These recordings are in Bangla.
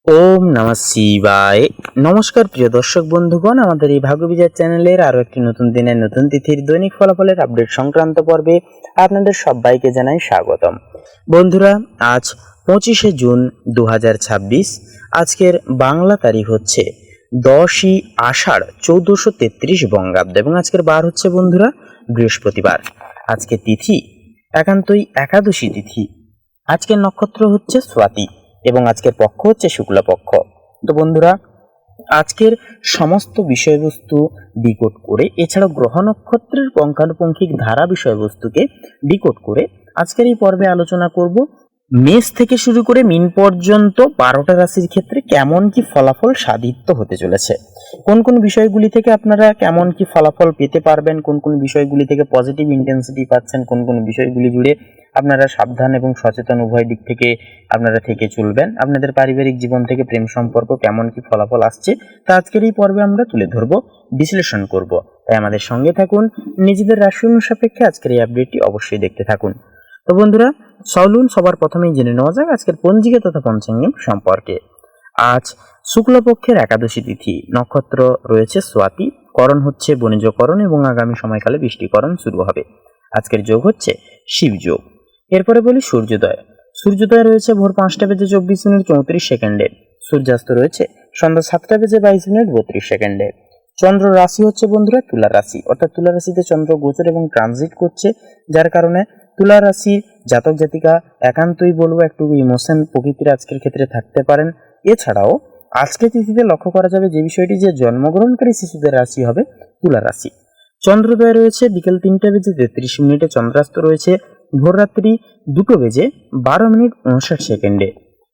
ওম নমঃ শিবায়। নমস্কার প্রিয় দর্শক বন্ধুগণ, আমাদের এই ভাগ্যবিজয় চ্যানেলের আরো একটি নতুন দিনের নতুন তিথির দৈনিক ফলাফলের আপডেট সংক্রান্ত পর্বে আপনাদের সবাইকে জানাই স্বাগতম। বন্ধুরা, আজ 25শে জুন 2026। আজকের বাংলা তারিখ হচ্ছে 10ই আষাঢ় 1433 বঙ্গাব্দ এবং আজকের বার হচ্ছে বন্ধুরা বৃহস্পতিবার। আজকে তিথি একান্তই একাদশী তিথি। আজকের নক্ষত্র হচ্ছে স্বাতি এবং আজকের পক্ষ হচ্ছে শুক্লপক্ষ। তো বন্ধুরা, আজকের সমস্ত বিষয়বস্তু ডিকোড করে, এছাড়াও গ্রহ নক্ষত্রের পুঙ্খানুপুঙ্খিক ধারা বিষয়বস্তুকে ডিকোড করে আজকের এই পর্বে আলোচনা করব মেষ থেকে শুরু করে মিন পর্যন্ত 12টা রাশির ক্ষেত্রে কেমন কি ফলাফল সাধিত হতে চলেছে, কোন কোন বিষয়গুলি থেকে আপনারা কেমন কি ফলাফল পেতে পারবেন, কোন কোন বিষয়গুলি থেকে পজিটিভ ইন্টেন্সিটি পাচ্ছেন, কোন কোন বিষয়গুলি জুড়ে আপনারা সাবধান এবং সচেতন উভয় দিক থেকে আপনারা থেকে চলবেন, আপনাদের পারিবারিক জীবন থেকে প্রেম সম্পর্ক কেমন কি ফলাফল আসছে তা আজকের এই পর্বে আমরা তুলে ধরবো, বিশ্লেষণ করব। তাই আমাদের সঙ্গে থাকুন, নিজেদের রাশি অনুসাপেক্ষে আজকের এই আপডেটটি অবশ্যই দেখতে থাকুন। তো বন্ধুরা, চলুন সবার প্রথমেই জেনে নেওয়া যাক আজকের পঞ্জিকা তথা পঞ্চাঙ্গম সম্পর্কে। আজ শুক্লপক্ষের একাদশী তিথি, নক্ষত্র রয়েছে স্বাতি, করণ হচ্ছে বণিজকরণ এবং আগামী সময়কালে বৃষ্টিকরণ শুরু হবে। আজকের যোগ হচ্ছে শিবযোগ। এরপরে বলি সূর্যোদয়। সূর্যোদয় রয়েছে ভোর 5টা বেজে 24 মিনিট 34 সেকেন্ডে। সূর্যাস্ত রয়েছে সন্ধ্যা 7টা বেজে 22 মিনিট 32 সেকেন্ডে। চন্দ্র রাশি হচ্ছে বন্ধুরা তুলা রাশি, অর্থাৎ তুলা রাশিতে চন্দ্র গোচর এবং ট্রানজিট করছে, যার কারণে তুলা রাশির জাতক জাতিকা একান্তই বলবো একটু ইমোশন প্রকৃতির আজকের ক্ষেত্রে থাকতে পারেন। এছাড়াও আজকের তিথিতে লক্ষ্য করা যাবে যে বিষয়টি, যে জন্মগ্রহণকারী শিশুদের রাশি হবে তুলা রাশি। চন্দ্রোদয় রয়েছে বিকেল 3টা বেজে 33 মিনিটে, চন্দ্রাস্ত রয়েছে ভোররাত্রি 2টা বেজে 12 মিনিট 59 সেকেন্ডে।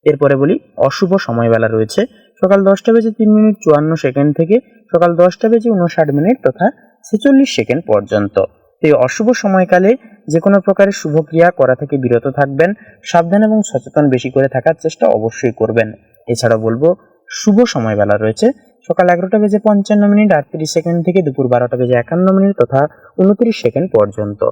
এরপরে বলি অশুভ সময়বেলা রয়েছে সকাল 10টা বেজে 3 মিনিট 54 সেকেন্ড থেকে সকাল 10টা বেজে 59 মিনিট তথা 46 সেকেন্ড পর্যন্ত। এই অশুভ সময়কালে যে কোনো প্রকারের শুভ ক্রিয়া করা থেকে বিরত থাকবেন, সাবধান এবং সচেতন বেশি করে থাকার চেষ্টা অবশ্যই করবেন। এছাড়া বলবো শুভ সময়বেলা রয়েছে সকাল 11টা বেজে 55 মিনিট 38 সেকেন্ড থেকে দুপুর 12টা বেজে 51 মিনিট তথা 29 সেকেন্ড পর্যন্ত।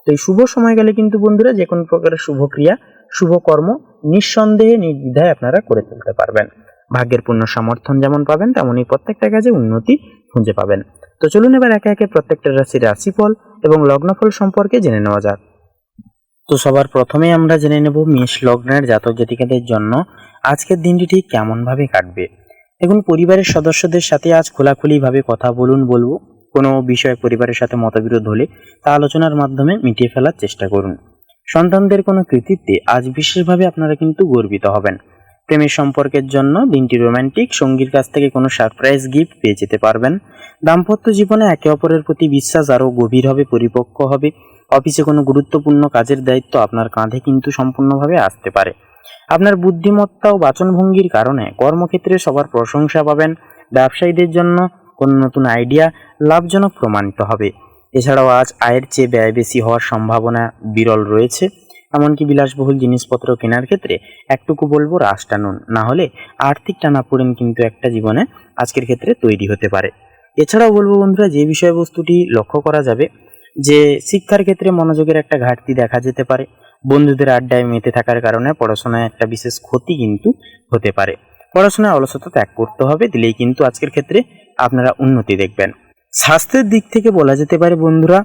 তো এই শুভ সময়কালে কিন্তু বন্ধুরা যে কোনো প্রকারের শুভ ক্রিয়া, শুভ কর্ম নিঃসন্দেহে নির্দ্বিধায় আপনারা করে তুলতে পারবেন। ভাগ্যের পূর্ণ সমর্থন যেমন পাবেন, তেমনই প্রত্যেকটা কাজে উন্নতি খুঁজে পাবেন। তো চলুন এবার একে একে প্রত্যেকটা রাশির রাশিফল এবং লগ্নফল সম্পর্কে জেনে নেওয়া যাক। তো সবার প্রথমে আমরা জেনে নেব মেষ লগ্নের জাতক জাতিকাদের জন্য আজকের দিনটি ঠিক কেমন ভাবে কাটবে। দেখুন, পরিবারের সদস্যদের সাথে আজ খোলাখুলিভাবে কথা বলবো। কোনো বিষয়ে পরিবারের সাথে মতবিরোধ হলে তা আলোচনার মাধ্যমে মিটিয়ে ফেলার চেষ্টা করুন। সন্তানদের কোনো কৃতিত্বে আজ বিশেষভাবে আপনারা কিন্তু গর্বিত হবেন। প্রেমের সম্পর্কের জন্য দিনটি রোমান্টিক, সঙ্গীর কাছ থেকে কোনো সারপ্রাইজ গিফট পেয়ে যেতে পারবেন। দাম্পত্য জীবনে একে অপরের প্রতি বিশ্বাস আরও গভীর হবে, পরিপক্ক হবে। অফিসে কোনো গুরুত্বপূর্ণ কাজের দায়িত্ব আপনার কাঁধে কিন্তু সম্পূর্ণভাবে আসতে পারে। আপনার বুদ্ধিমত্তা ও বাচনভঙ্গির কারণে কর্মক্ষেত্রে সবার প্রশংসা পাবেন। ব্যবসায়ীদের জন্য কোনো নতুন আইডিয়া লাভজনক প্রমাণিত হবে। এছাড়াও আজ আয়ের চেয়ে ব্যয় বেশি হওয়ার সম্ভাবনা বিরল রয়েছে। এমনকি বিলাসবহুল জিনিসপত্র কেনার ক্ষেত্রে একটুকু বলবো রাশ টানুন, না হলে আর্থিক টানাপোড়েন কিন্তু একটা জীবনে আজকের ক্ষেত্রে তৈরি হতে পারে। এছাড়াও বলবো বন্ধুরা, যে বিষয়বস্তুটি লক্ষ্য করা যাবে যে শিক্ষার ক্ষেত্রে মনোযোগের একটা ঘাটতি দেখা যেতে পারে। বন্ধুদের আড্ডায় মেতে থাকার কারণে পড়াশোনায় একটা বিশেষ ক্ষতি কিন্তু হতে পারে। পড়াশোনায় অলসতা ত্যাগ করতে হবে, দিলেই কিন্তু আজকের ক্ষেত্রে আপনারা উন্নতি দেখবেন। স্বাস্থ্যের দিক থেকে বলা যেতে পারে বন্ধুরা,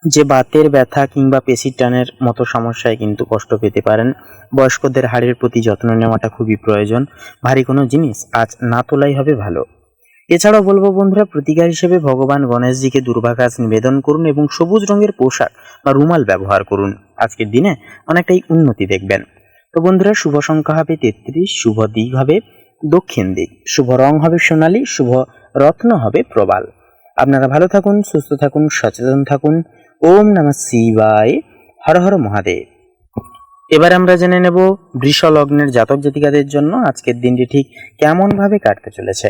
যে বাতের ব্যথা কিংবা পেশির টানের মতো সমস্যায় কিন্তু কষ্ট পেতে পারেন। বয়স্কদের হাড়ের প্রতি যত্ন নেওয়াটা খুবই প্রয়োজন। ভারী কোনো জিনিস আজ না তোলাই হবে ভালো। এছাড়াও বলবো বন্ধুরা, প্রতিকার হিসেবে ভগবান গণেশজিকে দুর্বাঘাস নিবেদন করুন এবং সবুজ রঙের পোশাক বা রুমাল ব্যবহার করুন। আজকের দিনে অনেকটাই উন্নতি দেখবেন। তো বন্ধুরা, শুভ সংখ্যা হবে 33, শুভ দিক হবে দক্ষিণ দিক, শুভ রং হবে সোনালী, শুভ রত্ন হবে প্রবাল। আপনারা ভালো থাকুন, সুস্থ থাকুন, সচেতন থাকুন। ওম নমঃ শিবায়। হর হর মহাদেব। এবার আমরা জেনে নেব বৃষ লগ্নের জাতক জাতিকাদের জন্য আজকের দিনটি ঠিক কেমন ভাবে কাটতে চলেছে।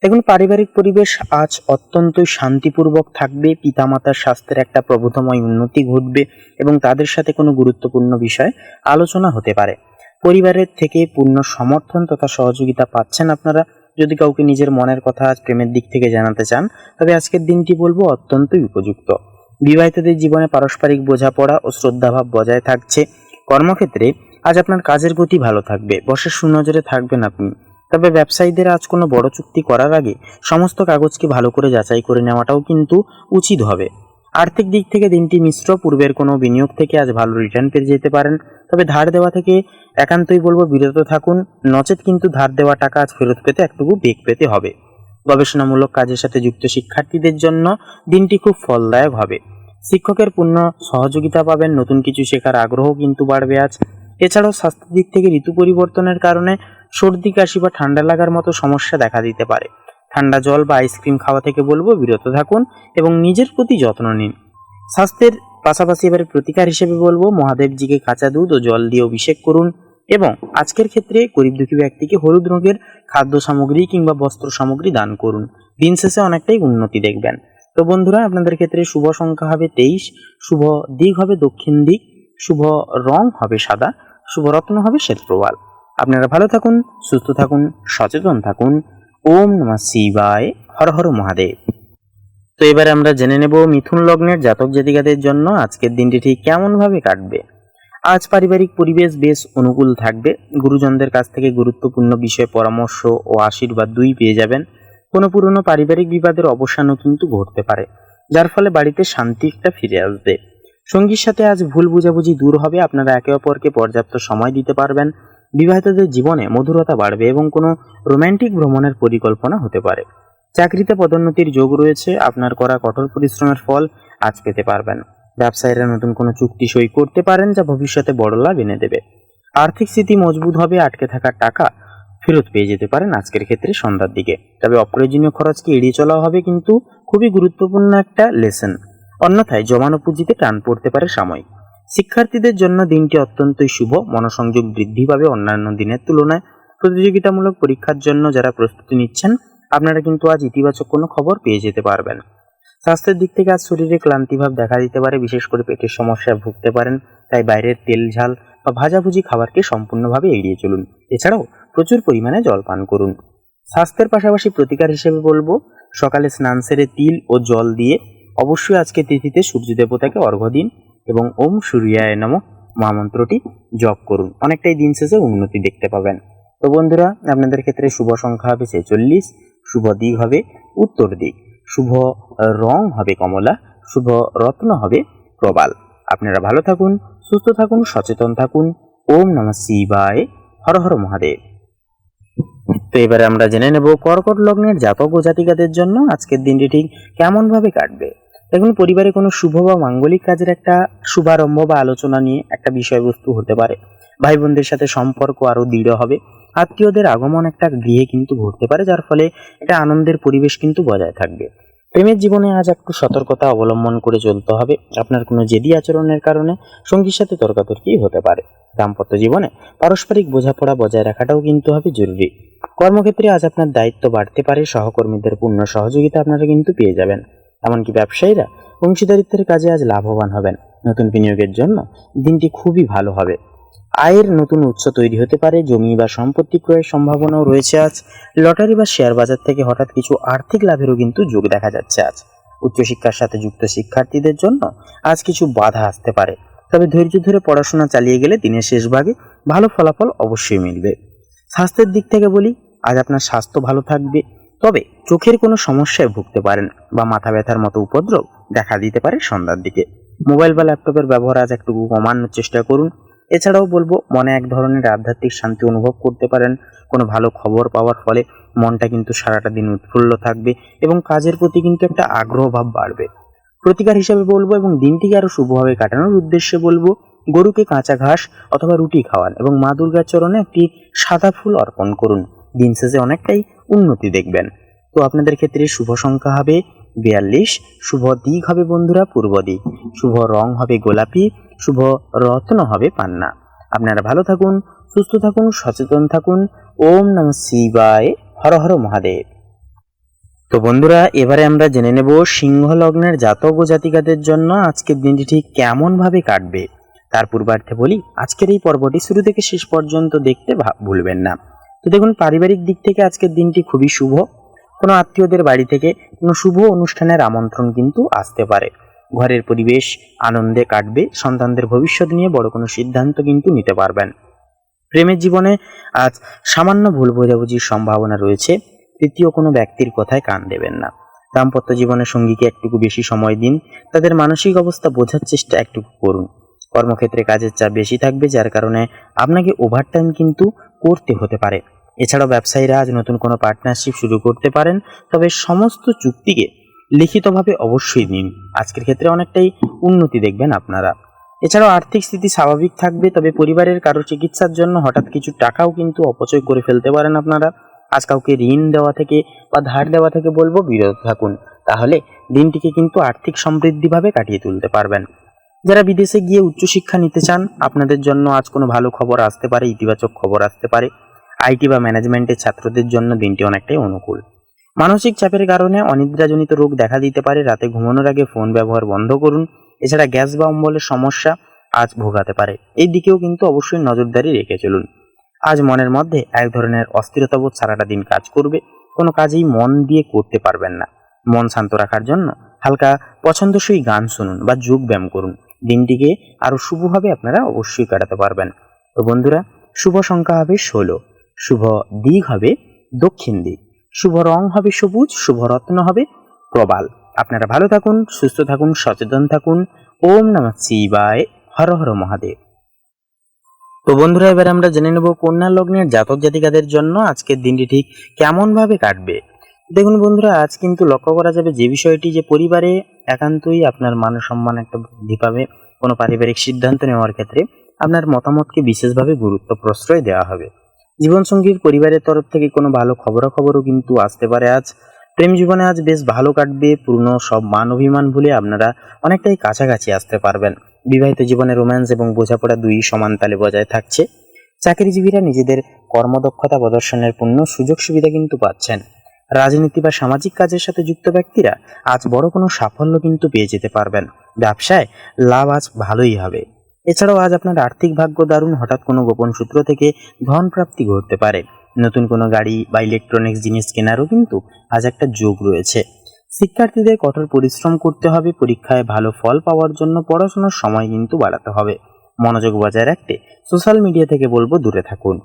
দেখুন, পারিবারিক পরিবেশ আজ অত্যন্তই শান্তিপূর্বক থাকবে। পিতামাতার স্বাস্থ্যের একটা প্রবোধময় উন্নতি ঘটবে এবং তাদের সাথে কোনো গুরুত্বপূর্ণ বিষয় আলোচনা হতে পারে। পরিবারের থেকে পূর্ণ সমর্থন তথা সহযোগিতা পাচ্ছেন আপনারা। যদি কাউকে নিজের মনের কথা আজ প্রেমের দিক থেকে জানাতে চান, তবে আজকের দিনটি বলবো অত্যন্তই উপযুক্ত। বিবাহিতদের জীবনে পারস্পরিক বোঝাপড়া ও শ্রদ্ধাভাব বজায় থাকছে। কর্মক্ষেত্রে আজ আপনার কাজের গতি ভালো থাকবে, বসের সুনজরে থাকবেন আপনি। তবে ব্যবসায়ীদের আজ কোনো বড় চুক্তি করার আগে সমস্ত কাগজকে ভালো করে যাচাই করে নেওয়াটাও কিন্তু উচিত হবে। আর্থিক দিক থেকে দিনটি মিশ্র। পূর্বের কোনো বিনিয়োগ থেকে আজ ভালো রিটার্ন পেয়ে যেতে পারেন, তবে ধার দেওয়া থেকে একান্তই বলবো বিরত থাকুন, নচেত কিন্তু ধার দেওয়া টাকা আজ ফেরত পেতে একটুকু বেগ পেতে হবে। গবেষণামূলক কাজের সাথে যুক্ত শিক্ষার্থীদের জন্য দিনটি খুব ফলদায়ক হবে। শিক্ষকের পূর্ণ সহযোগিতা পাবেন, নতুন কিছু শেখার আগ্রহ কিন্তু বাড়বে আজ। এছাড়াও স্বাস্থ্যের দিক থেকে ঋতু পরিবর্তনের কারণে সর্দি কাশি বা ঠান্ডা লাগার মতো সমস্যা দেখা দিতে পারে। ঠান্ডা জল বা আইসক্রিম খাওয়া থেকে বলবো বিরত থাকুন এবং নিজের প্রতি যত্ন নিন। স্বাস্থ্যের পাশাপাশি এবারে প্রতিকার হিসেবে বলবো মহাদেবজিকে কাঁচা দুধ ও জল দিয়ে অভিষেক করুন এবং আজকের ক্ষেত্রে গরিব দুঃখী ব্যক্তিকে হলুদ রঙের খাদ্য সামগ্রী কিংবা বস্ত্র সামগ্রী দান করুন। দিন শেষে অনেকটাই উন্নতি দেখবেন। তো বন্ধুরা, আপনাদের ক্ষেত্রে শুভ সংখ্যা হবে 23, শুভ দিক হবে দক্ষিণ দিক, শুভ রং হবে সাদা, শুভ রত্ন হবে শ্বেতপ্রবাল। আপনারা ভালো থাকুন, সুস্থ থাকুন, সচেতন থাকুন। ওম নমঃ শিবায়, হর হর মহাদেব। তো এবারে আমরা জেনে নেব মিথুন লগ্নের জাতক জাতিকাদের জন্য আজকের দিনটি ঠিক কেমন ভাবে কাটবে। আজ পারিবারিক পরিবেশ বেশ অনুকূল থাকবে। গুরুজনদের কাছ থেকে গুরুত্বপূর্ণ বিষয়ে পরামর্শ ও আশীর্বাদ দুই পেয়ে যাবেন। কোনো পুরনো পারিবারিক বিবাদের অবসানও কিন্তু ঘটতে পারে, যার ফলে বাড়িতে শান্তি একটা ফিরে আসবে। সঙ্গীর সাথে আজ ভুল বুঝাবুঝি দূর হবে, আপনারা একে অপরকে পর্যাপ্ত সময় দিতে পারবেন। বিবাহিতদের জীবনে মধুরতা বাড়বে এবং কোনো রোমান্টিক ভ্রমণের পরিকল্পনা হতে পারে। চাকরিতে পদোন্নতির যোগ রয়েছে, আপনার করা কঠোর পরিশ্রমের ফল আজ পেতে পারবেন। ব্যবসায়ীরা নতুন কোনো চুক্তি সই করতে পারেন যা ভবিষ্যতে বড় লাভ এনে দেবে। আর্থিক স্থিতি মজবুত হবে, আটকে থাকা টাকা ফেরত পেয়ে যেতে পারেন আজকের ক্ষেত্রে সন্ধ্যার দিকে। তবে অপ্রয়োজনীয় খরচকে এড়িয়ে চলা হবে, কিন্তু খুবই গুরুত্বপূর্ণ একটা লেসন। অন্যথায় জমানো পুঁজিতে টান পড়তে পারে সাময়িক। শিক্ষার্থীদের জন্য দিনটি অত্যন্তই শুভ, মনোসংযোগ বৃদ্ধি পাবে অন্যান্য দিনের তুলনায়। প্রতিযোগিতামূলক পরীক্ষার জন্য যারা প্রস্তুতি নিচ্ছেন, আপনারা কিন্তু আজ ইতিবাচক কোনো খবর পেয়ে যেতে পারবেন। স্বাস্থ্যের দিক থেকে আজ শরীরে ক্লান্তিভাব দেখা দিতে পারে, বিশেষ করে পেটের সমস্যায় ভুগতে পারেন। তাই বাইরের তেল ঝাল বা ভাজাভুজি খাবারকে সম্পূর্ণভাবে এড়িয়ে চলুন। এছাড়াও প্রচুর পরিমাণে জল পান করুন। স্বাস্থ্যের পাশাপাশি প্রতিকার হিসেবে বলবো সকালে স্নান সেরে তিল ও জল দিয়ে অবশ্যই আজকে তিথিতে সূর্য দেবতাকে অর্ঘ্য দিন এবং ওম সূর্যায় নমঃ মহামন্ত্রটি জপ করুন। অনেকটাই দিন শেষে উন্নতি দেখতে পাবেন। তো বন্ধুরা, আপনাদের ক্ষেত্রে শুভ সংখ্যা হবে 46, শুভ দিক হবে উত্তর দিক, শুভ রং হবে কমলা, শুভ রত্ন হবে প্রবাল। আপনারা ভালো থাকুন, সুস্থ থাকুন, সচেতন থাকুন। ওম নমঃ শিবায়, হর হর মহাদেব। তো এবারে আমরা জেনে নেব কর্কট লগ্নের জাতক ও জাতিকাদের জন্য আজকের দিনটি ঠিক কেমন ভাবে কাটবে। দেখুন, পরিবারে কোনো শুভ বা মাঙ্গলিক কাজের একটা শুভারম্ভ বা আলোচনা নিয়ে একটা বিষয়বস্তু হতে পারে। ভাই বোনদের সাথে সম্পর্ক আরো দৃঢ় হবে। আত্মীয়দের আগমন একটা গৃহে কিন্তু ঘটতে পারে, যার ফলে একটা আনন্দের পরিবেশ কিন্তু বজায় থাকবে। প্রেমের জীবনে আজ একটু সতর্কতা অবলম্বন করে চলতে হবে। আপনার কোনো জেদি আচরণের কারণে সঙ্গীর সাথে তর্কাতর্কি হতে পারে। দাম্পত্য জীবনে পারস্পরিক বোঝাপড়া বজায় রাখাটাও কিন্তু হবে জরুরি। কর্মক্ষেত্রে আজ আপনার দায়িত্ব বাড়তে পারে, সহকর্মীদের পূর্ণ সহযোগিতা আপনারা কিন্তু পেয়ে যাবেন। এমনকি ব্যবসায়ীরা অংশীদারিত্বের কাজে আজ লাভবান হবেন। নতুন বিনিয়োগের জন্য দিনটি খুবই ভালো হবে। আয়ের নতুন উৎস তৈরি হতে পারে, জমি বা সম্পত্তি ক্রয়ের সম্ভাবনাও রয়েছে আজ। লটারি বা শেয়ার বাজার থেকে হঠাৎ কিছু আর্থিক লাভেরও কিন্তু যোগ দেখা যাচ্ছে আজ। উচ্চশিক্ষার সাথে যুক্ত শিক্ষার্থীদের জন্য আজ কিছু বাধা আসতে পারে, তবে ধৈর্য ধরে পড়াশোনা চালিয়ে গেলে দিনের শেষ ভাগে ভালো ফলাফল অবশ্যই মিলবে। স্বাস্থ্যের দিক থেকে বলি, আজ আপনার স্বাস্থ্য ভালো থাকবে, তবে চোখের কোনো সমস্যায় ভুগতে পারেন বা মাথা ব্যথার মতো উপদ্রব দেখা দিতে পারে সন্ধ্যার দিকে। মোবাইল বা ল্যাপটপের ব্যবহার আজ একটু কমানোর চেষ্টা করুন। এছাড়াও বলবো মনে এক ধরনের আধ্যাত্মিক শান্তি অনুভব করতে পারেন। কোনো ভালো খবর পাওয়ার ফলে মনটা কিন্তু সারাটা দিন উৎফুল্ল থাকবে এবং কাজের প্রতি কিন্তু একটা আগ্রহ ভাব বাড়বে। প্রতিকার হিসেবে বলবো এবং দিনটিকে আরো শুভভাবে কাটানোর উদ্দেশ্যে বলবো গরুকে কাঁচা ঘাস অথবা রুটি খাওয়ান এবং মা দুর্গার চরণে একটি সাদা ফুল অর্পণ করুন। দিন শেষে অনেকটাই উন্নতি দেখবেন। তো আপনাদের ক্ষেত্রে শুভ সংখ্যা হবে 42, শুভ দিক হবে বন্ধুরা পূর্ব দিক, শুভ রং হবে গোলাপি, শুভ রত্ন হবে পান্না। আপনারা ভালো থাকুন, সুস্থ থাকুন, সচেতন থাকুন। ওম নমঃ শিবায়, হর হর মহাদেব। তো বন্ধুরা, এবারে আমরা জেনে নেব সিংহ লগ্নের জাতক ও জাতিকাদের জন্য আজকের দিনটি ঠিক কেমন ভাবে কাটবে। তার পূর্বার্থে বলি, আজকের এই পর্বটি শুরু থেকে শেষ পর্যন্ত দেখতে ভুলবেন না। তো দেখুন, পারিবারিক দিক থেকে আজকের দিনটি খুবই শুভ। কোনো আত্মীয়দের বাড়ি থেকে কোনো শুভ অনুষ্ঠানের আমন্ত্রণ কিন্তু আসতে পারে। ঘরের পরিবেশ আনন্দে কাটবে। সন্তানদের ভবিষ্যৎ নিয়ে বড় কোনো সিদ্ধান্ত কিন্তু নিতে পারবেন। প্রেমের জীবনে আজ সামান্য ভুল বোঝাবুঝির সম্ভাবনা রয়েছে। তৃতীয় কোনো ব্যক্তির কথায় কান দেবেন না। দাম্পত্য জীবনে সঙ্গীকে একটুকু বেশি সময় দিন, তাদের মানসিক অবস্থা বোঝার চেষ্টা একটুকু করুন। কর্মক্ষেত্রে কাজের চাপ বেশি থাকবে, যার কারণে আপনাকে ওভারটাইম কিন্তু করতে হতে পারে। এছাড়াও ব্যবসায়ীরা আজ নতুন কোনো পার্টনারশিপ শুরু করতে পারেন, তবে সমস্ত চুক্তিকে লিখিতভাবে অবশ্যই দিন। আজকের ক্ষেত্রে অনেকটাই উন্নতি দেখবেন আপনারা। এছাড়াও আর্থিক স্থিতি স্বাভাবিক থাকবে, তবে পরিবারের কারো চিকিৎসার জন্য হঠাৎ কিছু টাকাও কিন্তু অপচয় করে ফেলতে পারেন আপনারা। আজ কাউকে ঋণ দেওয়া থেকে বা ধার দেওয়া থেকে বলবো বিরত থাকুন, তাহলে দিনটিকে কিন্তু আর্থিক সমৃদ্ধিভাবে কাটিয়ে তুলতে পারবেন। যারা বিদেশে গিয়ে উচ্চশিক্ষা নিতে চান, আপনাদের জন্য আজ কোনো ভালো খবর আসতে পারে, ইতিবাচক খবর আসতে পারে। আইটি বা ম্যানেজমেন্টের ছাত্রদের জন্য দিনটি অনেকটাই অনুকূল। মানসিক চাপের কারণে অনিদ্রাজনিত রোগ দেখা দিতে পারে, রাতে ঘুমানোর আগে ফোন ব্যবহার বন্ধ করুন। এছাড়া গ্যাস বা অম্বলের সমস্যা আজ ভোগাতে পারে, এই দিকেও কিন্তু অবশ্যই নজরদারি রেখে চলুন। আজ মনের মধ্যে এক ধরনের অস্থিরতাবোধ সারাটা দিন কাজ করবে, কোনো কাজেই মন দিয়ে করতে পারবেন না। মন শান্ত রাখার জন্য হালকা পছন্দসই গান শুনুন বা যোগ ব্যায়াম করুন, দিনটিকে আরো শুভভাবে আপনারা অবশ্যই কাটাতে পারবেন। তো বন্ধুরা, শুভ সংখ্যা হবে 16, শুভ দিক হবে দক্ষিণ দিক, শুভ রং হবে সবুজ, শুভ রত্ন হবে প্রবাল। আপনারা ভালো থাকুন, সুস্থ থাকুন, সচেতন থাকুন। ওম নমঃ শিবায়, হর হর মহাদেব। তো বন্ধুরা, এবার আমরা জেনে নেব কন্যা লগ্নের জাতক জাতিকাদের জন্য আজকের দিনটি ঠিক কেমন ভাবে কাটবে। দেখুন বন্ধুরা, আজ কিন্তু লক্ষ্য করা যাবে যে বিষয়টি, যে পরিবারে একান্তই আপনার মান সম্মান একটা বৃদ্ধি পাবে। কোনো পারিবারিক সিদ্ধান্ত নেওয়ার ক্ষেত্রে আপনার মতামতকে বিশেষভাবে গুরুত্ব প্রশ্রয় দেওয়া হবে। জীবনসঙ্গীর পরিবারের তরফ থেকে কোনো ভালো খবরাখবরও কিন্তু আসতে পারে আজ। প্রেম জীবনে আজ বেশ ভালো কাটবে, পুরনো সব মান অভিমান ভুলে আপনারা অনেকটাই কাছাকাছি আসতে পারবেন। বিবাহিত জীবনে রোম্যান্স এবং বোঝাপড়া দুই সমান তালে বজায় থাকছে। চাকরিজীবীরা নিজেদের কর্মদক্ষতা প্রদর্শনের পূর্ণ সুযোগ সুবিধা কিন্তু পাচ্ছেন। রাজনীতি বা সামাজিক কাজের সাথে যুক্ত ব্যক্তিরা আজ বড় কোনো সাফল্য কিন্তু পেয়ে যেতে পারবেন। ব্যবসায় লাভ আজ ভালোই হবে। এছাড়াও আজ আপনার আর্থিক ভাগ্য দারুণ, হঠাৎ কোনো গোপন সূত্র থেকে ধন প্রাপ্তি ঘটতে পারে। নতুন কোনো গাড়ি বা ইলেকট্রনিক্স জিনিস কেনারও কিন্তু আজ একটা যোগ রয়েছে। শিক্ষার্থীদের কঠোর পরিশ্রম করতে হবে, পরীক্ষায় ভালো ফল পাওয়ার জন্য পড়াশোনার সময় কিন্তু বাড়াতে হবে। মনোযোগ বজায় রাখতে সোশ্যাল মিডিয়া থেকে বলবো দূরে থাকুন।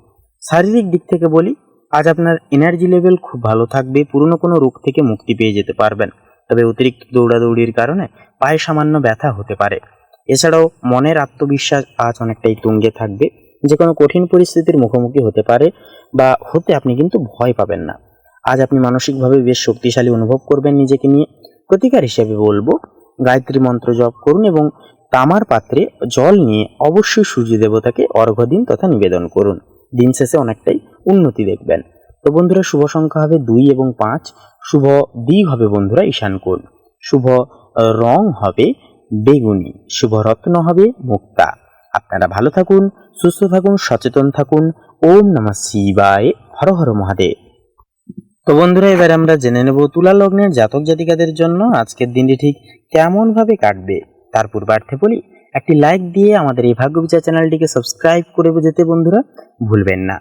শারীরিক দিক থেকে বলি, আজ আপনার এনার্জি লেভেল খুব ভালো থাকবে, পুরনো কোনো রোগ থেকে মুক্তি পেয়ে যেতে পারবেন। তবে অতিরিক্ত দৌড়াদৌড়ির কারণে পায়ে সামান্য ব্যথা হতে পারে। এছাড়াও মনের আত্মবিশ্বাস আজ অনেকটাই তুঙ্গে থাকবে, যে কোনো কঠিন পরিস্থিতির মুখোমুখি হতে পারে বা হতে আপনি কিন্তু ভয় পাবেন না। আজ আপনি মানসিকভাবে বেশ শক্তিশালী অনুভব করবেন নিজেকে নিয়ে। প্রতিকার হিসেবে বলবো, গায়ত্রী মন্ত্র জপ করুন এবং তামার পাত্রে জল নিয়ে অবশ্যই সূর্য দেবতাকে অর্ঘ্য দিন তথা নিবেদন করুন। দিন শেষে অনেকটাই উন্নতি দেখবেন। তো বন্ধুরা, শুভ সংখ্যা হবে 2 এবং 5, শুভ দিক হবে বন্ধুরা ঈশানকোণ, শুভ রং হবে বেগুনি, শুভ রত্ন হবে মুক্তা। আপনারা ভালো থাকুন, সুস্থ থাকুন, সচেতন থাকুন। ওম নমঃ শিবায়, হর হর মহাদেব। তো বন্ধুরা, এবার আমরা জেনে নেব তুলা লগ্নের জাতক জাতিকাদের জন্য আজকের দিনটি ঠিক কেমন ভাবে কাটবে। তার পূর্বার্থে বলি, একটি লাইক দিয়ে আমাদের এই ভাগ্য বিচার চ্যানেলটিকে সাবস্ক্রাইব করে যেতে বন্ধুরা ভুলবেন না।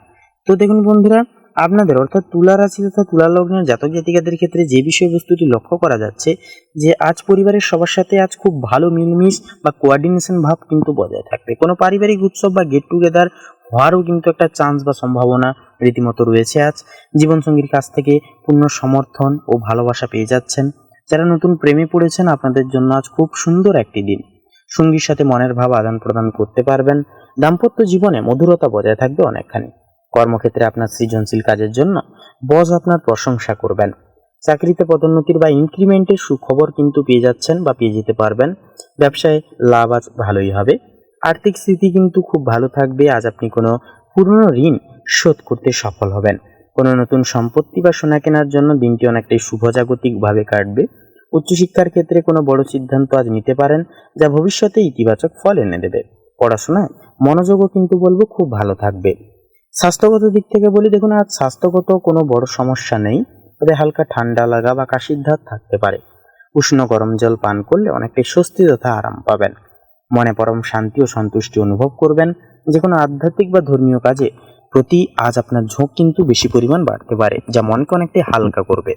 তো দেখুন বন্ধুরা, আপনাদের অর্থাৎ তুলা রাশি তথা তুলা লগ্নের জাতক জাতিকাদের ক্ষেত্রে যে বিষয়বস্তুটি লক্ষ্য করা যাচ্ছে, যে আজ পরিবারের সবার সাথে আজ খুব ভালো মিলমিশ বা কোঅর্ডিনেশন ভাব কিন্তু বজায় থাকবে। কোনো পারিবারিক উৎসব বা গেট টুগেদার হওয়ারও কিন্তু একটা চান্স বা সম্ভাবনা রীতিমতো রয়েছে। আজ জীবনসঙ্গীর কাছ থেকে পূর্ণ সমর্থন ও ভালোবাসা পেয়ে যাচ্ছেন। যারা নতুন প্রেমে পড়েছেন, আপনাদের জন্য আজ খুব সুন্দর একটি দিন। সঙ্গীর সাথে মনের ভাব আদান প্রদান করতে পারবেন। দাম্পত্য জীবনে মধুরতা বজায় থাকবে অনেকখানি। কর্মক্ষেত্রে আপনার সৃজনশীল কাজের জন্য বস আপনার প্রশংসা করবেন। চাকরিতে পদোন্নতির বা ইনক্রিমেন্টের সুখবর কিন্তু পেয়ে যাচ্ছেন বা পেয়ে যেতে পারবেন। ব্যবসায় লাভ আজ ভালোই হবে। আর্থিক স্থিতি কিন্তু খুব ভালো থাকবে। আজ আপনি কোনো পুরনো ঋণ শোধ করতে সফল হবেন। কোনো নতুন সম্পত্তি বা সোনা কেনার জন্য দিনটি অনেকটাই শুভজাগতিকভাবে কাটবে। উচ্চশিক্ষার ক্ষেত্রে কোনো বড় সিদ্ধান্ত আজ নিতে পারেন, যা ভবিষ্যতে ইতিবাচক ফল এনে দেবে। পড়াশোনায় মনোযোগও কিন্তু বলবো খুব ভালো থাকবে। স্বাস্থ্যগত দিক থেকে বলি, দেখুন আজ স্বাস্থ্যগত কোনো বড় সমস্যা নেই, তবে হালকা ঠান্ডা লাগা বা কাশির ধাত থাকতে পারে। উষ্ণ গরম জল পান করলে অনেকটাই স্বস্তি তথা আরাম পাবেন। মনে পরম শান্তি ও সন্তুষ্টি অনুভব করবেন। যে কোনো আধ্যাত্মিক বা ধর্মীয় কাজে প্রতি আজ আপনার ঝোঁক কিন্তু বেশি পরিমাণ বাড়তে পারে, যা মনকে অনেকটাই হালকা করবে।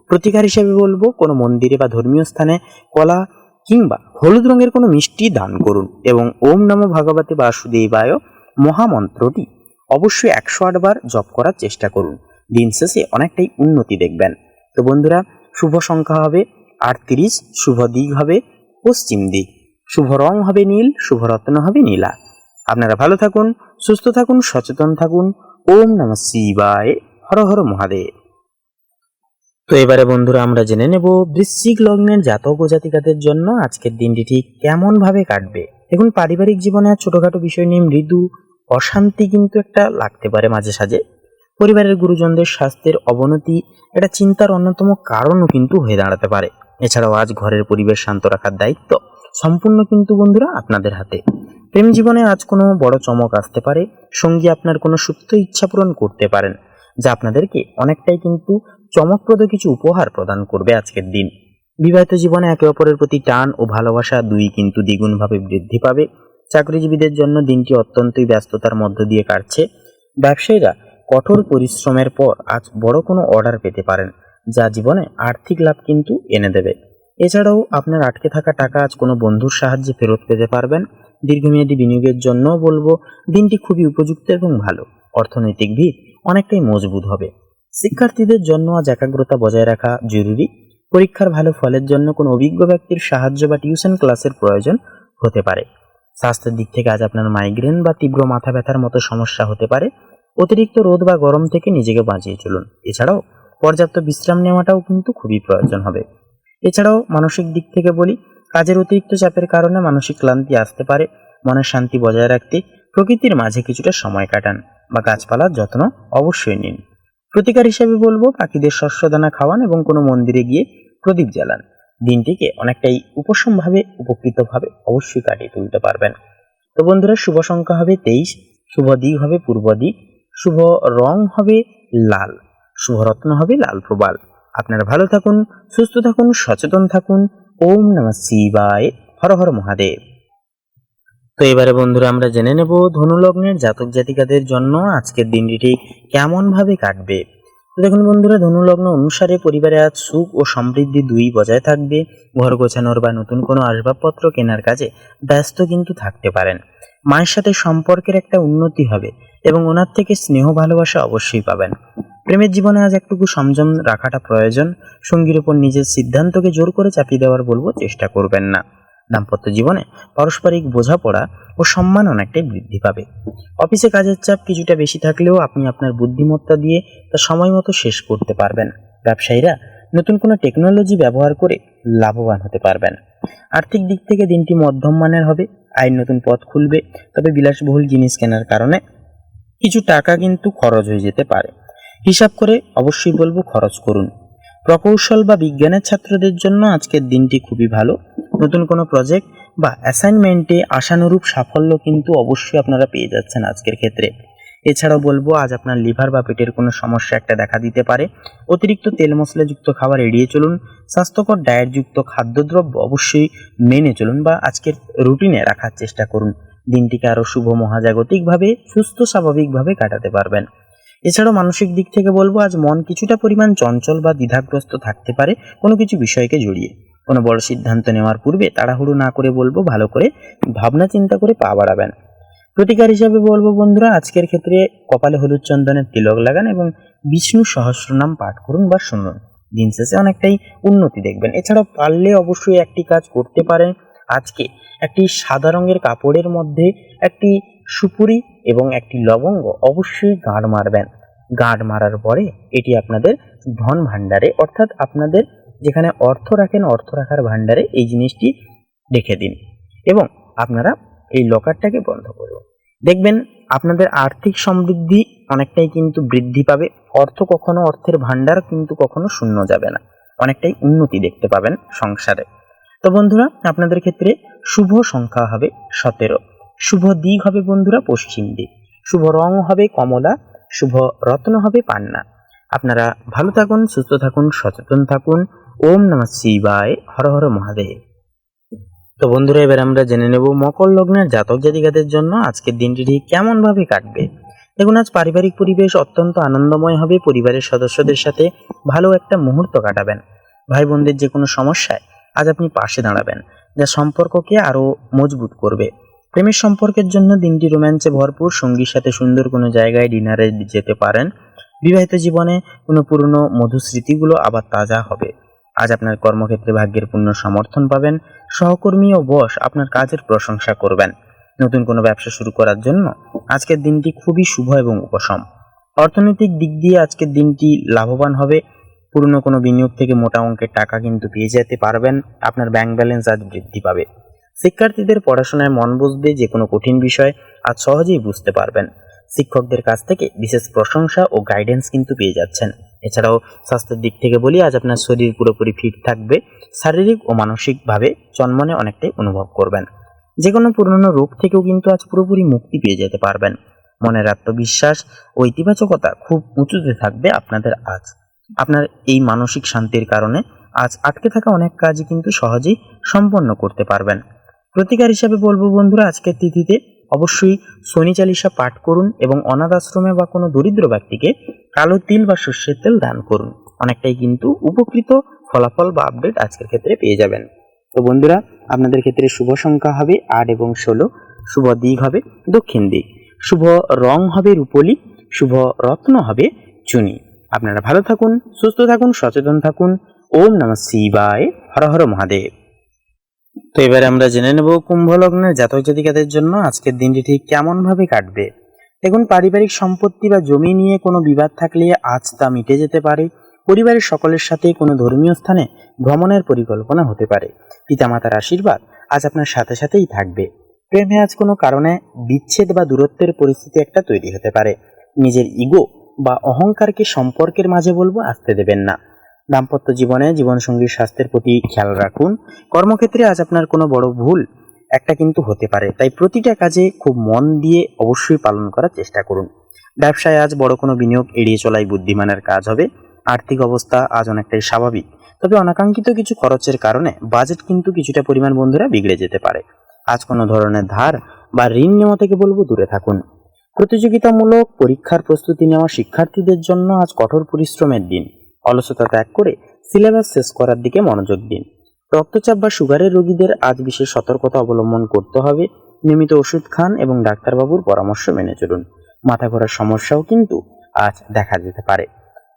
প্রতিকার হিসেবে বলবো, কোনো মন্দিরে বা ধর্মীয় স্থানে কলা কিংবা হলুদ রঙের কোনো মিষ্টি দান করুন এবং ওম নমো ভগবতে বাসুদেবায় মহামন্ত্রটি অবশ্যই 108 বার জপ করার চেষ্টা করুন। দিন শেষে অনেকটাই উন্নতি দেখবেন। তো বন্ধুরা, শুভ সংখ্যা হবে 38, শুভ দিক হবে পশ্চিম দিক, শুভ রং হবে নীল, শুভ রত্ন হবে নীলা। আপনারা ভালো থাকুন, সুস্থ থাকুন, সচেতন থাকুন। ওম নমঃ শিবায়, হর হর মহাদেব। তো এবারে বন্ধুরা আমরা জেনে নেব বৃশ্চিক লগ্নের জাতক ও জাতিকাদের জন্য আজকের দিনটি ঠিক কেমন ভাবে কাটবে। দেখুন, পারিবারিক জীবনে ছোটখাটো বিষয় নিয়ে মৃদু অশান্তি কিন্তু একটা লাগতে পারে মাঝে সাঝে। পরিবারের গুরুজনদের স্বাস্থ্যের অবনতি এটা চিন্তার অন্যতম কারণও কিন্তু হয়ে দাঁড়াতে পারে। এছাড়াও আজ ঘরের পরিবেশ শান্ত রাখার দায়িত্ব সম্পূর্ণ কিন্তু বন্ধুরা আপনাদের হাতে। প্রেম জীবনে আজ কোনো বড় চমক আসতে পারে। সঙ্গী আপনার কোনো সুপ্ত ইচ্ছা পূরণ করতে পারেন, যা আপনাদেরকে অনেকটাই কিন্তু চমকপ্রদ কিছু উপহার প্রদান করবে আজকের দিন। বিবাহিত জীবনে একে অপরের প্রতি টান ও ভালোবাসা দুই কিন্তু দ্বিগুণভাবে বৃদ্ধি পাবে। চাকরিজীবীদের জন্য দিনটি অত্যন্তই ব্যস্ততার মধ্য দিয়ে কাটছে। ব্যবসায়ীরা কঠোর পরিশ্রমের পর আজ বড় কোনো অর্ডার পেতে পারেন, যা জীবনে আর্থিক লাভ কিন্তু এনে দেবে। এছাড়াও আপনার আটকে থাকা টাকা আজ কোনো বন্ধুর সাহায্যে ফেরত পেতে পারবেন। দীর্ঘমেয়াদী বিনিয়োগের জন্য বলবো দিনটি খুবই উপযুক্ত এবং ভালো। অর্থনৈতিক ভিত অনেকটাই মজবুত হবে। শিক্ষার্থীদের জন্য আজ একাগ্রতা বজায় রাখা জরুরি। পরীক্ষার ভালো ফলের জন্য কোনো অভিজ্ঞ ব্যক্তির সাহায্য বা টিউশন ক্লাসের প্রয়োজন হতে পারে। স্বাস্থ্যের দিক থেকে আজ আপনার মাইগ্রেন বা তীব্র মাথা ব্যথার মতো সমস্যা হতে পারে। অতিরিক্ত রোদ বা গরম থেকে নিজেকে বাঁচিয়ে চলুন। এছাড়াও পর্যাপ্ত বিশ্রাম নেওয়াটাও কিন্তু খুবই প্রয়োজন হবে। এছাড়াও মানসিক দিক থেকে বলি, কাজের অতিরিক্ত চাপের কারণে মানসিক ক্লান্তি আসতে পারে। মনের শান্তি বজায় রাখতে প্রকৃতির মাঝে কিছুটা সময় কাটান বা গাছপালার যত্ন অবশ্যই নিন। প্রতিকার হিসেবে বলবো পাখিদের শস্যদানা খাওয়ান এবং কোনো মন্দিরে গিয়ে প্রদীপ জ্বালান। দিনটিকে অনেকটাই উপশমভাবে উপকৃতভাবে অবশ্যই কাটিয়ে তুলতে পারবেন। তো বন্ধুরা, শুভ সংখ্যা হবে 23, শুভ দিক হবে পূর্ব দিক, শুভ রং হবে লাল, শুভ রত্ন হবে লাল প্রবাল। আপনারা ভালো থাকুন, সুস্থ থাকুন, সচেতন থাকুন। ওম নমঃ শিবায়, হর হর মহাদেব। তো এবারে বন্ধুরা আমরা জেনে নেব ধনু লগ্নের জাতক জাতিকাদের জন্য আজকের দিনটি ঠিক কেমন ভাবে কাটবে। তো দেখুন বন্ধুরা, ধনু লগ্ন অনুসারে পরিবারে আজ সুখ ও সমৃদ্ধি দুই বজায় থাকবে। ঘর গোছানোর বা নতুন কোনো আসবাবপত্র কেনার কাজে ব্যস্ত কিন্তু থাকতে পারেন। মায়ের সাথে সম্পর্কের একটা উন্নতি হবে এবং ওনার থেকে স্নেহ ভালোবাসা অবশ্যই পাবেন। প্রেমের জীবনে আজ একটুকু সংযম রাখাটা প্রয়োজন। সঙ্গীর উপর নিজের সিদ্ধান্তকে জোর করে চাপিয়ে দেওয়ার বলবো চেষ্টা করবেন না। দাম্পত্য জীবনে পারস্পরিক বোঝাপড়া ও সম্মান অনেকটাই বৃদ্ধি পাবে। অফিসে কাজের চাপ কিছুটা বেশি থাকলেও আপনি আপনার বুদ্ধিমত্তা দিয়ে তা সময় মতো শেষ করতে পারবেন। ব্যবসায়ীরা নতুন কোনো টেকনোলজি ব্যবহার করে লাভবান হতে পারবেন। আর্থিক দিক থেকে দিনটি মধ্যম মানের হবে। আয়ের নতুন পথ খুলবে, তবে বিলাসবহুল জিনিস কেনার কারণে কিছু টাকা কিন্তু খরচ হয়ে যেতে পারে। হিসাব করে অবশ্যই বলবো খরচ করুন। প্রকৌশল বা বিজ্ঞানের ছাত্রদের জন্য আজকের দিনটি খুবই ভালো। নতুন কোনো প্রজেক্ট বা অ্যাসাইনমেন্টে আশানুরূপ সাফল্য কিন্তু অবশ্যই আপনারা পেয়ে যাচ্ছেন আজকের ক্ষেত্রে। এছাড়াও বলবো আজ আপনার লিভার বা পেটের কোনো সমস্যা একটা দেখা দিতে পারে। অতিরিক্ত তেল মশলাযুক্ত খাবার এড়িয়ে চলুন। স্বাস্থ্যকর ডায়েটযুক্ত খাদ্যদ্রব্য অবশ্যই মেনে চলুন বা আজকের রুটিনে রাখার চেষ্টা করুন। দিনটিকে আরও শুভ মহাজাগতিকভাবে সুস্থ স্বাভাবিকভাবে কাটাতে পারবেন। এছাড়াও মানসিক দিক থেকে বলবো আজ মন কিছুটা পরিমাণ চঞ্চল বা দ্বিধাগ্রস্ত থাকতে পারে কোনো কিছু বিষয়কে জড়িয়ে। কোনো বড় সিদ্ধান্ত নেওয়ার পূর্বে তাড়াহুড়ো না করে বলবো ভালো করে ভাবনা চিন্তা করে পা বাড়াবেন। প্রতিকার হিসাবে বলবো বন্ধুরা, আজকের ক্ষেত্রে কপালে হলুদ চন্দনের তিলক লাগান এবং বিষ্ণু সহস্রনাম পাঠ করুন বা শুনুন। দিন শেষে অনেকটাই উন্নতি দেখবেন। এছাড়াও পারলে অবশ্যই একটি কাজ করতে পারেন। আজকে একটি সাদা রঙের কাপড়ের মধ্যে একটি সুপুরি এবং একটি লবঙ্গ অবশ্যই গাঁট মারবেন। গাঁট মারার পরে এটি আপনাদের ধন ভাণ্ডারে, অর্থাৎ আপনাদের যেখানে অর্থ রাখেন অর্থ রাখার ভাণ্ডারে এই জিনিসটি রেখে দিন এবং আপনারা এই লকারটাকে বন্ধ করুন। দেখবেন আপনাদের আর্থিক সমৃদ্ধি অনেকটাই কিন্তু বৃদ্ধি পাবে। অর্থের ভাণ্ডার কিন্তু কখনো শূন্য যাবে না। অনেকটাই উন্নতি দেখতে পাবেন সংসারে। তো বন্ধুরা, আপনাদের ক্ষেত্রে শুভ সংখ্যা হবে 17, শুভ দিক হবে বন্ধুরা পশ্চিম দিক, শুভ রং হবে কমলা, শুভ রত্ন হবে পান্না। আপনারা ভালো থাকুন, সুস্থ থাকুন, সচেতন থাকুন। ওম নমঃ শিবায়, হর হর মহাদেব। তো বন্ধুরা, এবার আমরা জেনে নেব মকর লগ্নের জাতক জাতিকাদের জন্য আজকের দিনটি ঠিক কেমন ভাবে কাটবে। দেখুন, আজ পারিবারিক পরিবেশ অত্যন্ত আনন্দময় হবে। পরিবারের সদস্যদের সাথে ভালো একটা মুহূর্ত কাটাবেন। ভাই বোনদের যে কোনো সমস্যায় আজ আপনি পাশে দাঁড়াবেন, যা সম্পর্ককে আরো মজবুত করবে। প্রেমের সম্পর্কের জন্য দিনটি রোম্যান্সে ভরপুর। সঙ্গীর সাথে সুন্দর কোনো জায়গায় ডিনারে যেতে পারেন। বিবাহিত জীবনে কোনো পুরনো মধুর স্মৃতিগুলো আবার তাজা হবে। আজ আপনার কর্মক্ষেত্রে ভাগ্যের পূর্ণ সমর্থন পাবেন। সহকর্মী ও বস আপনার কাজের প্রশংসা করবেন। নতুন কোনো ব্যবসা শুরু করার জন্য আজকের দিনটি খুবই শুভ এবং উপশম। অর্থনৈতিক দিক দিয়ে আজকের দিনটি লাভবান হবে। পুরনো কোনো বিনিয়োগ থেকে মোটা অঙ্কের টাকা কিন্তু পেয়ে যেতে পারবেন। আপনার ব্যাংক ব্যালেন্স আজ বৃদ্ধি পাবে। শিক্ষার্থীদের পড়াশোনায় মন বসবে। যে কোনো কঠিন বিষয় আজ সহজেই বুঝতে পারবেন। শিক্ষকদের কাছ থেকে বিশেষ প্রশংসা ও গাইডেন্স কিন্তু পেয়ে যাচ্ছেন। এছাড়াও স্বাস্থ্যের দিক থেকে বলি, আজ আপনার শরীর পুরোপুরি ফিট থাকবে। শারীরিক ও মানসিকভাবে চনমনে অনেকটাই অনুভব করবেন। যে কোনো পুরনো রোগ থেকেও কিন্তু আজ পুরোপুরি মুক্তি পেয়ে যেতে পারবেন। মনের আত্মবিশ্বাস ও ইতিবাচকতা খুব উঁচুতে থাকবে আপনাদের আজ। আপনার এই মানসিক শান্তির কারণে আজ আটকে থাকা অনেক কাজই কিন্তু সহজেই সম্পন্ন করতে পারবেন। প্রতিকার হিসাবে বলবো বন্ধুরা, আজকের তিথিতে অবশ্যই শনি চালিসা পাঠ করুন এবং অনাথ আশ্রমে বা কোনো দরিদ্র ব্যক্তিকে কালো তিল বা সর্ষের তেল দান করুন। অনেকটাই কিন্তু উপকৃত ফলাফল বা আপডেট আজকের ক্ষেত্রে পেয়ে যাবেন। তো বন্ধুরা, আপনাদের ক্ষেত্রে শুভ সংখ্যা হবে 8 এবং 16। শুভ দিক হবে দক্ষিণ দিক। শুভ রং হবে রূপলি। শুভ রত্ন হবে চুনি। আপনারা ভালো থাকুন, সুস্থ থাকুন, সচেতন থাকুন। ওম নমঃ শিবায়। হর হর মহাদেব। তো এবারে আমরা জেনে নেব কুম্ভ লগ্নের জাতক জাতিকাদের জন্য আজকের দিনটি ঠিক কেমন ভাবে কাটবে। দেখুন, পারিবারিক সম্পত্তি বা জমি নিয়ে কোনো বিবাদ থাকলে আজ তা মিটে যেতে পারে। পরিবারের সকলের সাথে কোনো ধর্মীয় স্থানে ভ্রমণের পরিকল্পনা হতে পারে। পিতামাতার আশীর্বাদ আজ আপনার সাথে সাথেই থাকবে। প্রেমে আজ কোনো কারণে বিচ্ছেদ বা দূরত্বের পরিস্থিতি একটা তৈরি হতে পারে। নিজের ইগো বা অহংকারকে সম্পর্কের মাঝে বলবো আসতে দেবেন না। দাম্পত্য জীবনে জীবনসঙ্গীর স্বাস্থ্যের প্রতি খেয়াল রাখুন। কর্মক্ষেত্রে আজ আপনার কোনো বড় ভুল একটা কিন্তু হতে পারে, তাই প্রতিটা কাজে খুব মন দিয়ে অবশ্যই পালন করার চেষ্টা করুন। ব্যবসায় আজ বড় কোনো বিনিয়োগ এড়িয়ে চলাই বুদ্ধিমানের কাজ হবে। আর্থিক অবস্থা আজ অনেকটাই স্বাভাবিক, তবে অনাকাঙ্ক্ষিত কিছু খরচের কারণে বাজেট কিন্তু কিছুটা পরিমাণ বন্ধুরা বিগড়ে যেতে পারে। আজ কোনো ধরনের ধার বা ঋণ নেওয়া থেকে বলবো দূরে থাকুন। প্রতিযোগিতামূলক পরীক্ষার প্রস্তুতি নেওয়া শিক্ষার্থীদের জন্য আজ কঠোর পরিশ্রমের দিন। অলসতা ত্যাগ করে সিলেবাস শেষ করার দিকে মনোযোগ দিন। রক্তচাপ বা সুগারের রোগীদের আজ বিশেষ সতর্কতা অবলম্বন করতে হবে। নিয়মিত ওষুধ খান এবং ডাক্তারবাবুর পরামর্শ মেনে চলুন। মাথা ঘোরার সমস্যাও কিন্তু আজ দেখা যেতে পারে।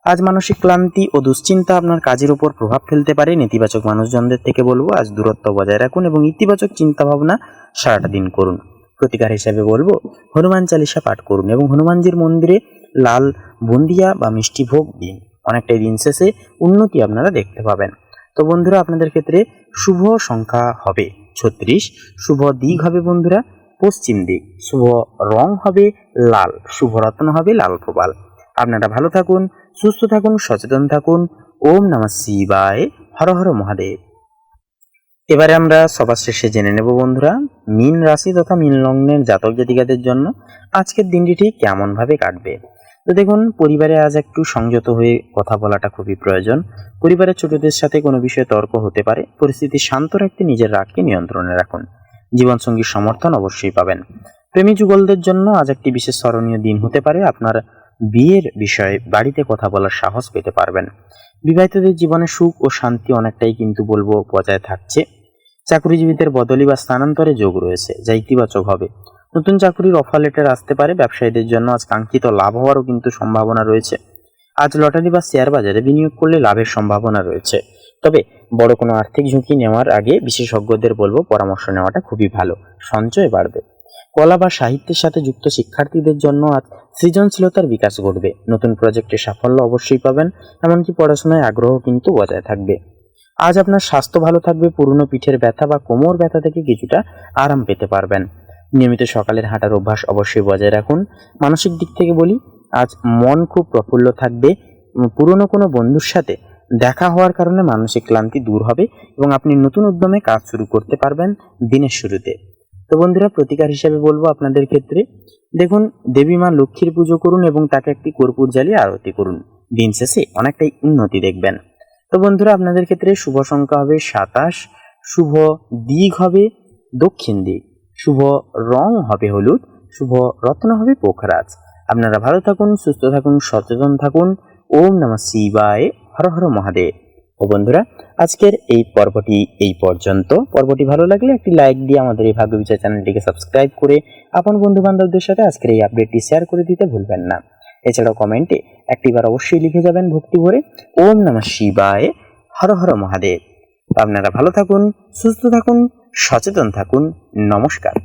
আজ মানসিক ক্লান্তি ও দুশ্চিন্তা আপনার কাজের উপর প্রভাব ফেলতে পারে। নেতিবাচক মানুষজনদের থেকে বলবো আজ দূরত্ব বজায় রাখুন এবং ইতিবাচক চিন্তা ভাবনা সারাটা দিন করুন। প্রতিকার হিসাবে বলবো হনুমান চালিসা পাঠ করুন এবং হনুমানজির মন্দিরে লাল বুন্দিয়া বা মিষ্টি ভোগ দিন। অনেকটাই দিন শেষে উন্নতি আপনারা দেখতে পাবেন। তো বন্ধুরা, আপনাদের ক্ষেত্রে শুভ সংখ্যা হবে 36। শুভ দিক হবে বন্ধুরা পশ্চিম দিক। শুভ রং হবে লাল। শুভ রত্ন হবে লাল প্রবাল। আপনারা ভালো থাকুন, সুস্থ থাকুন, সচেতন থাকুন। ওম নমঃ শিবায়। হর হর মহাদেব। এবারে আমরা সবার শেষে জেনে নেব বন্ধুরা, মীন রাশি তথা মীন লগ্নের জাতক জাতিকাদের জন্য আজকের দিনটি ঠিক কেমন ভাবে কাটবে। তো দেখুন, পরিবারে আজ একটু সংযত হয়ে কথা বলাটা খুবই প্রয়োজন। পরিবারের ছোটদের সাথে কোনো বিষয়ে তর্ক হতে পারে। পরিস্থিতি শান্ত রাখতে নিজের রাগকে নিয়ন্ত্রণে রাখুন। জীবনসঙ্গীর সমর্থন অবশ্যই পাবেন। প্রেমী যুগলদের জন্য আজ একটি বিশেষ স্মরণীয় দিন হতে পারে। আপনার বিয়ের বিষয়ে বাড়িতে কথা বলার সাহস পেতে পারবেন। বিবাহিতদের জীবনে সুখ ও শান্তি অনেকটাই কিন্তু বলবো বজায় থাকছে। চাকরিজীবীদের বদলি বা স্থানান্তরে যোগ রয়েছে, যা ইতিবাচক হবে। নতুন চাকরির অফার লেটার আসতে পারে। ব্যবসায়ীদের জন্য আজ কাঙ্ক্ষিত লাভ হওয়ারও কিন্তু সম্ভাবনা রয়েছে। আজ লটারি বা শেয়ার বাজারে বিনিয়োগ করলে লাভের সম্ভাবনা রয়েছে, তবে বড় কোনো আর্থিক ঝুঁকি নেওয়ার আগে বিশেষজ্ঞদের বলবো পরামর্শ নেওয়াটা খুবই ভালো। সঞ্চয় বাড়বে। কলা বা সাহিত্যের সাথে যুক্ত শিক্ষার্থীদের জন্য আজ সৃজনশীলতার বিকাশ ঘটবে। নতুন প্রজেক্টে সাফল্য অবশ্যই পাবেন। এমনকি পড়াশোনায় আগ্রহ কিন্তু বজায় থাকবে। আজ আপনার স্বাস্থ্য ভালো থাকবে। পুরনো পিঠের ব্যথা বা কোমর ব্যথা থেকে কিছুটা আরাম পেতে পারবেন। নিয়মিত সকালের হাঁটার অভ্যাস অবশ্যই বজায় রাখুন। মানসিক দিক থেকে বলি, আজ মন খুব প্রফুল্ল থাকবে। পুরনো কোনো বন্ধুর সাথে দেখা হওয়ার কারণে মানসিক ক্লান্তি দূর হবে এবং আপনি নতুন উদ্যমে কাজ শুরু করতে পারবেন দিনের শুরুতে। তো বন্ধুরা, প্রতিকার হিসেবে বলবো আপনাদের ক্ষেত্রে দেখুন, দেবী মা লক্ষ্মীর পুজো করুন এবং তাকে একটি কর্পূর জ্বালিয়ে আরতি করুন। দিন শেষে অনেকটাই উন্নতি দেখবেন। তো বন্ধুরা, আপনাদের ক্ষেত্রে শুভ সংখ্যা হবে 27। শুভ দিক হবে দক্ষিণ দিক। শুভ রং হবে হলুদ। শুভ রত্ন হবে পোখরাজ। আপনারা ভালো থাকুন, সুস্থ থাকুন, সচেতন থাকুন। ওম নমঃ শিবায়। হর হর মহাদেব। ও বন্ধুরা, আজকের এই পর্বটি এই পর্যন্ত। পর্বটি ভালো লাগলে একটি লাইক দিয়ে আমাদের এই ভাগ্য বিচার চ্যানেলটিকে সাবস্ক্রাইব করে আপন বন্ধু বান্ধবদের সাথে আজকের এই আপডেটটি শেয়ার করে দিতে ভুলবেন না। এছাড়াও কমেন্টে একটিবার অবশ্যই লিখে যাবেন ভক্তি ভরে ওম নমঃ শিবায়, হর হর মহাদেব। আপনারা ভালো থাকুন, সুস্থ থাকুন, সচেতন থাকুন। নমস্কার।